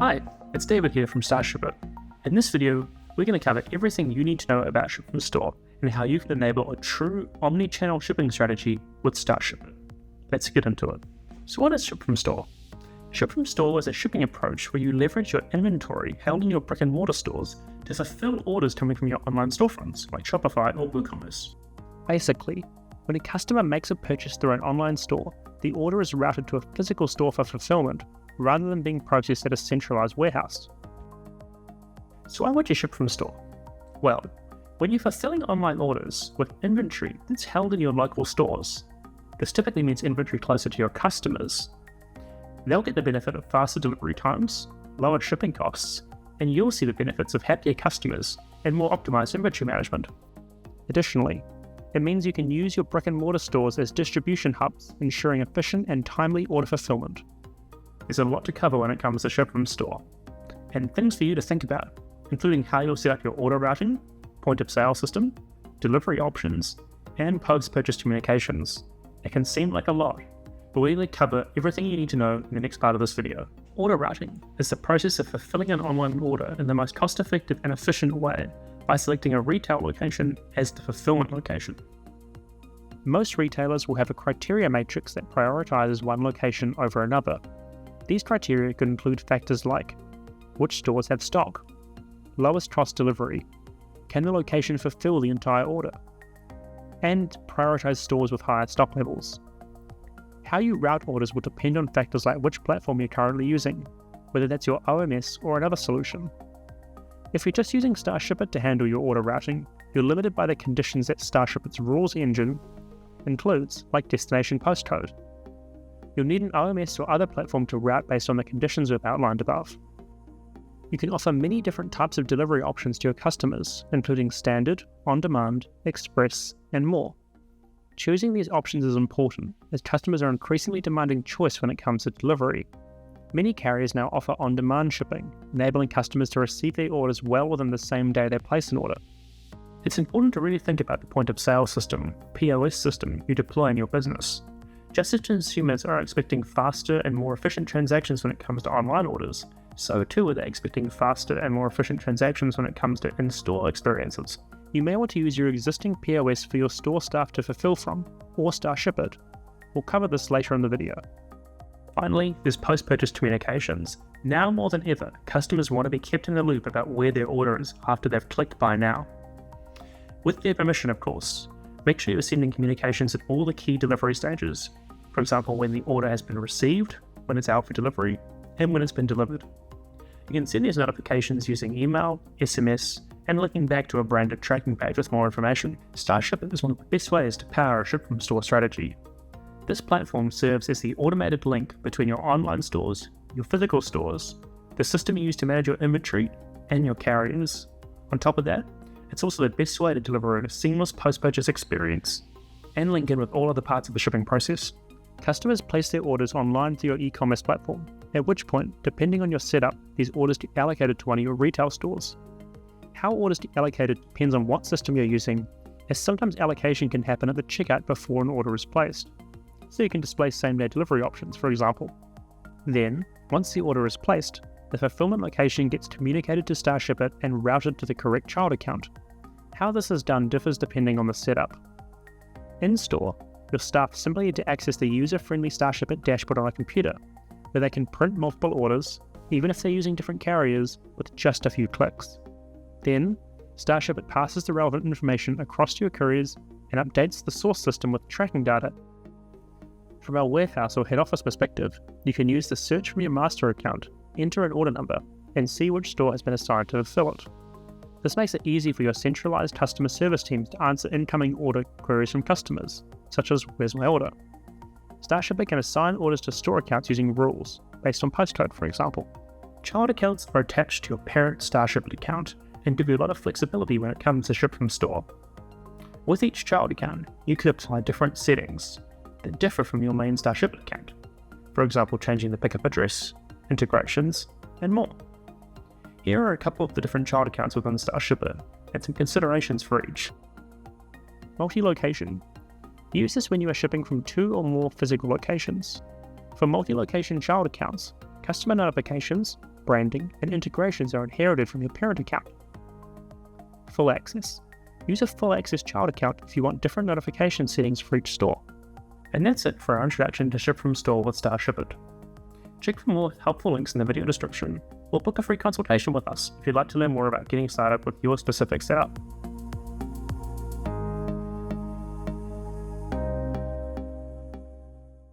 Hi, it's David here from Starshipit. In this video, we're going to cover everything you need to know about Ship from Store and how you can enable a true omni-channel shipping strategy with Starshipit. Let's get into it. So what is Ship from Store? Ship from Store is a shipping approach where you leverage your inventory held in your brick and mortar stores to fulfill orders coming from your online storefronts like Shopify or WooCommerce. Basically, when a customer makes a purchase through an online store, the order is routed to a physical store for fulfillment rather than being processed at a centralized warehouse. So why would you ship from store? Well, when you're fulfilling online orders with inventory that's held in your local stores, this typically means inventory closer to your customers. They'll get the benefit of faster delivery times, lower shipping costs, and you'll see the benefits of happier customers and more optimized inventory management. Additionally, it means you can use your brick and mortar stores as distribution hubs, ensuring efficient and timely order fulfillment. There's a lot to cover when it comes to Ship from Store, and things for you to think about, including how you'll set up your order routing, point of sale system, delivery options, and post-purchase communications. It can seem like a lot, but we're going to cover everything you need to know in the next part of this video. Order routing is the process of fulfilling an online order in the most cost-effective and efficient way by selecting a retail location as the fulfillment location. Most retailers will have a criteria matrix that prioritizes one location over another. These criteria could include factors like which stores have stock, lowest cost delivery, can the location fulfill the entire order, and prioritize stores with higher stock levels. How you route orders will depend on factors like which platform you're currently using, whether that's your OMS or another solution. If you're just using Starshipit to handle your order routing, you're limited by the conditions that Starshipit's rules engine includes, like destination postcode. You'll need an OMS or other platform to route based on the conditions we've outlined above. You can offer many different types of delivery options to your customers, including standard, on-demand, express, and more. Choosing these options is important, as customers are increasingly demanding choice when it comes to delivery. Many carriers now offer on-demand shipping, enabling customers to receive their orders well within the same day they place an order. It's important to really think about the point of sale system, POS system, you deploy in your business. Just as consumers are expecting faster and more efficient transactions when it comes to online orders, so too are they expecting faster and more efficient transactions when it comes to in-store experiences. You may want to use your existing POS for your store staff to fulfill from, or Starshipit. We'll cover this later in the video. Finally, there's post-purchase communications. Now more than ever, customers want to be kept in the loop about where their order is after they've clicked buy now. With their permission, of course. Make sure you're sending communications at all the key delivery stages. For example, when the order has been received, when it's out for delivery, and when it's been delivered. You can send these notifications using email, SMS, and linking back to a branded tracking page with more information. Starshipit is one of the best ways to power a Ship from Store strategy. This platform serves as the automated link between your online stores, your physical stores, the system you use to manage your inventory, and your carriers. On top of that, it's also the best way to deliver a seamless post-purchase experience and link in with all other parts of the shipping process. Customers place their orders online through your e-commerce platform, at which point, depending on your setup, these orders get allocated to one of your retail stores. How orders get allocated depends on what system you're using, as sometimes allocation can happen at the checkout before an order is placed. So you can display same-day delivery options, for example. Then, once the order is placed, the fulfillment location gets communicated to Starshipit and routed to the correct child account. How this is done differs depending on the setup. In-store, your staff simply need to access the user-friendly Starshipit dashboard on a computer, where they can print multiple orders, even if they're using different carriers, with just a few clicks. Then, Starshipit passes the relevant information across to your couriers and updates the source system with tracking data. From our warehouse or head office perspective, you can use the search from your master account, enter an order number, and see which store has been assigned to fulfill it. This makes it easy for your centralized customer service teams to answer incoming order queries from customers, such as "Where's my order?" Starshipit can assign orders to store accounts using rules, based on postcode, for example. Child accounts are attached to your parent Starshipit account and give you a lot of flexibility when it comes to Ship from Store. With each child account, you could apply different settings that differ from your main Starshipit account. For example, changing the pickup address, integrations, and more. Here are a couple of the different child accounts within Starshipit and some considerations for each. Multi-location. Use this when you are shipping from 2 or more physical locations. For multi-location child accounts, customer notifications, branding, and integrations are inherited from your parent account. Full access. Use a full access child account if you want different notification settings for each store. And that's it for our introduction to Ship from Store with Starshipit. Check for more helpful links in the video description, or book a free consultation with us if you'd like to learn more about getting started with your specific setup.